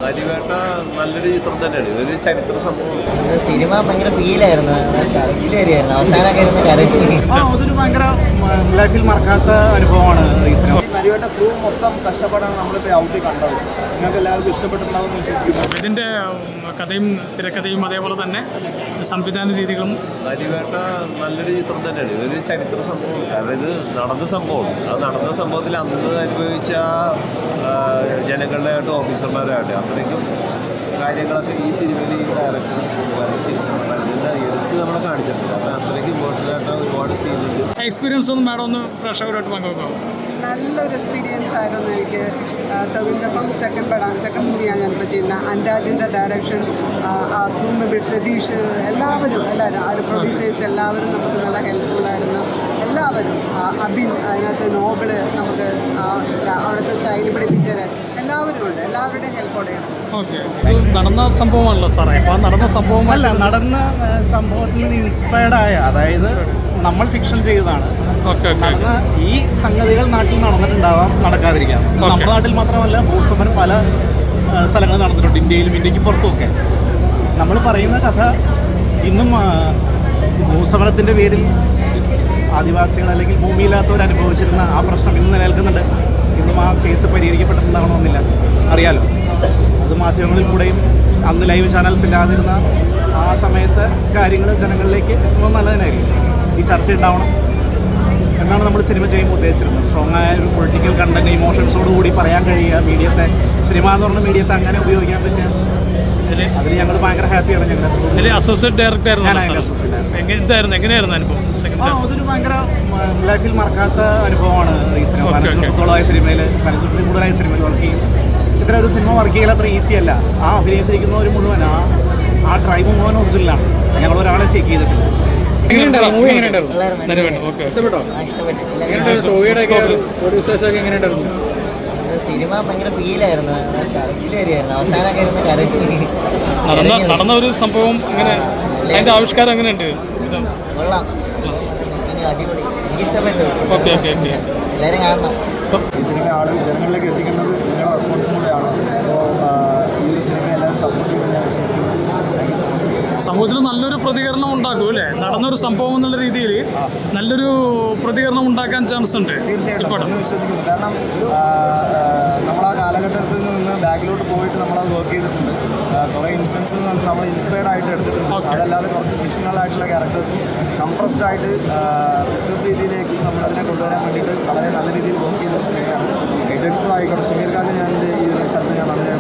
നരിവേട്ട നല്ലൊരു ചിത്രം തന്നെയാണ്. ഇതൊരു ചരിത്ര സംഭവമാണ്. സിനിമ ഭയങ്കര ഫീലായിരുന്നു, കരച്ചിലായിരുന്നു അവസാനമൊക്കെ ഇരുന്ന് കരച്ചിൽ. അതൊരു ഭയങ്കര ലൈഫിൽ മറക്കാത്ത അനുഭവമാണ് ഈ സിനിമ. നരിവേട്ട ക്രൂ മൊത്തം കഷ്ടപ്പാടാണ് നമ്മളിപ്പോൾ ഔട്ടിൽ കണ്ടത്. നിങ്ങൾക്ക് എല്ലാവർക്കും ഇഷ്ടപ്പെട്ടിട്ടുണ്ടാവും വിശ്വസിക്കുന്നു. ഇതിൻ്റെ കഥയും തിരക്കഥയും അതേപോലെ തന്നെ സംവിധാന രീതികളും. നരിവേട്ട നല്ലൊരു ചിത്രം തന്നെയാണ്. ഇതൊരു ചരിത്ര സംഭവമാണ്. കാരണം ഇത് നടന്ന സംഭവമാണ്. അത് നടന്ന സംഭവത്തിൽ അന്ന് അനുഭവിച്ച ജനങ്ങളുടെയായിട്ട് ഓഫീസർമാരായിട്ട് അത്രയ്ക്കും കാര്യങ്ങളൊക്കെ ഈ സിനിമയിൽ ഈ ഡയറക്ടർ എടുത്ത് നമ്മളെ കാണിച്ചിട്ടുണ്ട്. അത് അത്രയ്ക്ക് ഇമോഷണലായിട്ട് ഒരുപാട് സീനുണ്ട്. എക്സ്പീരിയൻസ് ഒന്നും മാഡം ഒന്ന് പ്രേക്ഷകരായിട്ട് പങ്കുവെക്കാം. നല്ലൊരു എക്സ്പീരിയൻസ് ആയിരുന്നു എനിക്ക്. ടൊവിൻ്റെ ഒപ്പം സെക്കൻഡ് മൂവിയാണ് ഞാനിപ്പോൾ ചെയ്യുന്നത്. അൻരാജിൻ്റെ ഡയറക്ഷൻ, രതീഷ്, എല്ലാവരും ആ ഒരു പ്രൊഡ്യൂസേഴ്സ് എല്ലാവരും നമുക്ക് നല്ല ഹെൽപ്ഫുള്ളായിരുന്നു. എല്ലാവരും അബിൻ, അതിനകത്ത് നോബിള്, നമുക്ക് അവിടുത്തെ ശൈലി പഠിപ്പിച്ചവർ എല്ലാവരും ഉണ്ട്. എല്ലാവരുടെയും ഹെൽപ്പോടെയാണ്. ഓക്കെ, നടന്ന സംഭവമാണല്ലോ സാറേ. അപ്പോൾ നടന്ന സംഭവമല്ല, നടന്ന സംഭവത്തിൽ നിന്ന് ഇൻസ്പയർഡായ, അതായത് നമ്മൾ ഫിക്ഷൻ ചെയ്തതാണ്. നടന്ന ഈ സംഗതികൾ നാട്ടിൽ നടന്നിട്ടുണ്ടാവാം, നടക്കാതിരിക്കാം. നമ്മുടെ നാട്ടിൽ മാത്രമല്ല, ഭൂസമരം പല സ്ഥലങ്ങളിൽ നടന്നിട്ടുണ്ട്, ഇന്ത്യയിലും ഇന്ത്യക്ക് പുറത്തുമൊക്കെ. നമ്മൾ പറയുന്ന കഥ ഇന്നും ഭൂസമരത്തിൻ്റെ പേരിൽ ആദിവാസികൾ അല്ലെങ്കിൽ ഭൂമിയില്ലാത്തവർ അനുഭവിച്ചിരുന്ന ആ പ്രശ്നം ഇന്ന് നിലനിൽക്കുന്നുണ്ട്. ഇന്നും ആ കേസ് പരിഹരിക്കപ്പെട്ടിട്ടുണ്ടാവണമെന്നില്ല, അറിയാലോ. അത് മാധ്യമങ്ങളിൽ കൂടെയും അന്ന് ലൈവ് ചാനൽസ് ഇല്ലാതിരുന്ന ആ സമയത്ത് കാര്യങ്ങൾ ജനങ്ങളിലേക്ക് എത്തുന്നത് നല്ലതിനായിരിക്കും. ഈ ചർച്ച ഉണ്ടാവണം എന്നാണ് നമ്മൾ സിനിമ ചെയ്യുമ്പോൾ ഉദ്ദേശിച്ചിരുന്നത്. സ്ട്രോങ് ആയ ഒരു പൊളിറ്റിക്കൽ കണ്ടന്റ് ഇമോഷൻസോട് കൂടി പറയാൻ കഴിയുക, മീഡിയത്തെ, സിനിമ എന്ന് പറഞ്ഞ മീഡിയത്തെ അങ്ങനെ ഉപയോഗിക്കാൻ പറ്റുക, അതിൽ ഞങ്ങൾ ഭയങ്കര ഹാപ്പിയാണ്. ഞങ്ങൾ അസോസിയേറ്റ് ഡയറക്ടർ എന്തായിരുന്നു, എങ്ങനെയായിരുന്നു അനുഭവം? അതൊരു ഭയങ്കര ലൈഫിൽ മറക്കാത്ത അനുഭവമാണ് ഈ സിനിമ. 15 വർഷത്തോളമായ സിനിമയിൽ, 15 കൂടുതലായ സിനിമയിൽ വർക്ക് ചെയ്യും. ഇത്ര ഒരു സിനിമ വർക്ക് ചെയ്യാൻ അത്ര ഈസി അല്ല. ആ അഭിനയിച്ചിരിക്കുന്നവർ മുഴുവൻ ആ ട്രൈബ് മുഴുവൻ ഒറിജിനലാണ്. ഞങ്ങൾ ഒരാളെ ചെക്ക് ചെയ്തിട്ടില്ല. സിനിമ ഭയങ്കര ഫീലായിരുന്നു, കരച്ചിലായിരുന്നു അവസാനമൊക്കെ ഇരുന്ന് കരച്ചിൽ. നടന്ന ഒരു സംഭവം അങ്ങനെ, അതിന്റെ ആവിഷ്കാരം എങ്ങനെയുണ്ട്? കൊള്ളാം, അടിപൊളി, എനിക്കിഷ്ടപ്പെട്ടു. എല്ലാവരും കാണണം. ഈ സിനിമ ആളുകൾ ജനങ്ങളിലേക്ക് എത്തിക്കേണ്ടത് നിങ്ങളുടെ റെസ്പോൺസിബിലിറ്റിയാണ്. സോ ഈ ഒരു സിനിമ എല്ലാവരും സപ്പോർട്ട് ചെയ്യുമെന്ന് ഞാൻ വിശ്വസിക്കുന്നു. Thank you so much. സമൂഹത്തിൽ നല്ലൊരു പ്രതികരണം ഉണ്ടാക്കും അല്ലേ? നടന്നൊരു സംഭവം എന്നുള്ള രീതിയിൽ നല്ലൊരു പ്രതികരണം ഉണ്ടാക്കാൻ ചാൻസ് ഉണ്ട്. തീർച്ചയായിട്ടും വിശ്വസിക്കുന്നു. കാരണം നമ്മൾ ആ കാലഘട്ടത്തിൽ നിന്ന് ബാക്കിലോട്ട് പോയിട്ട് നമ്മളത് വർക്ക് ചെയ്തിട്ടുണ്ട്. കുറേ ഇൻസ്റ്റൻസിൽ നിന്ന് നമ്മൾ ഇൻസ്പയർഡ് ആയിട്ട് എടുത്തിട്ടുണ്ട്. അതല്ലാതെ കുറച്ച് ഫിക്ഷണൽ ആയിട്ടുള്ള ക്യാരക്ടേഴ്സും കംപ്രസ്ഡ് ആയിട്ട് ബിസിനസ് രീതിയിലേക്ക് നമ്മളതിനെ കൊണ്ടുവരാൻ വേണ്ടിയിട്ട് വളരെ നല്ല രീതിയിൽ വർക്ക് ചെയ്ത സിനിമയാണ്. എഡിറ്റർ ആയിക്കോട്ടെ, സുമീർ ഖാൻ, ഞാൻ ഈ സ്ഥലത്ത് ഞാൻ വളരെ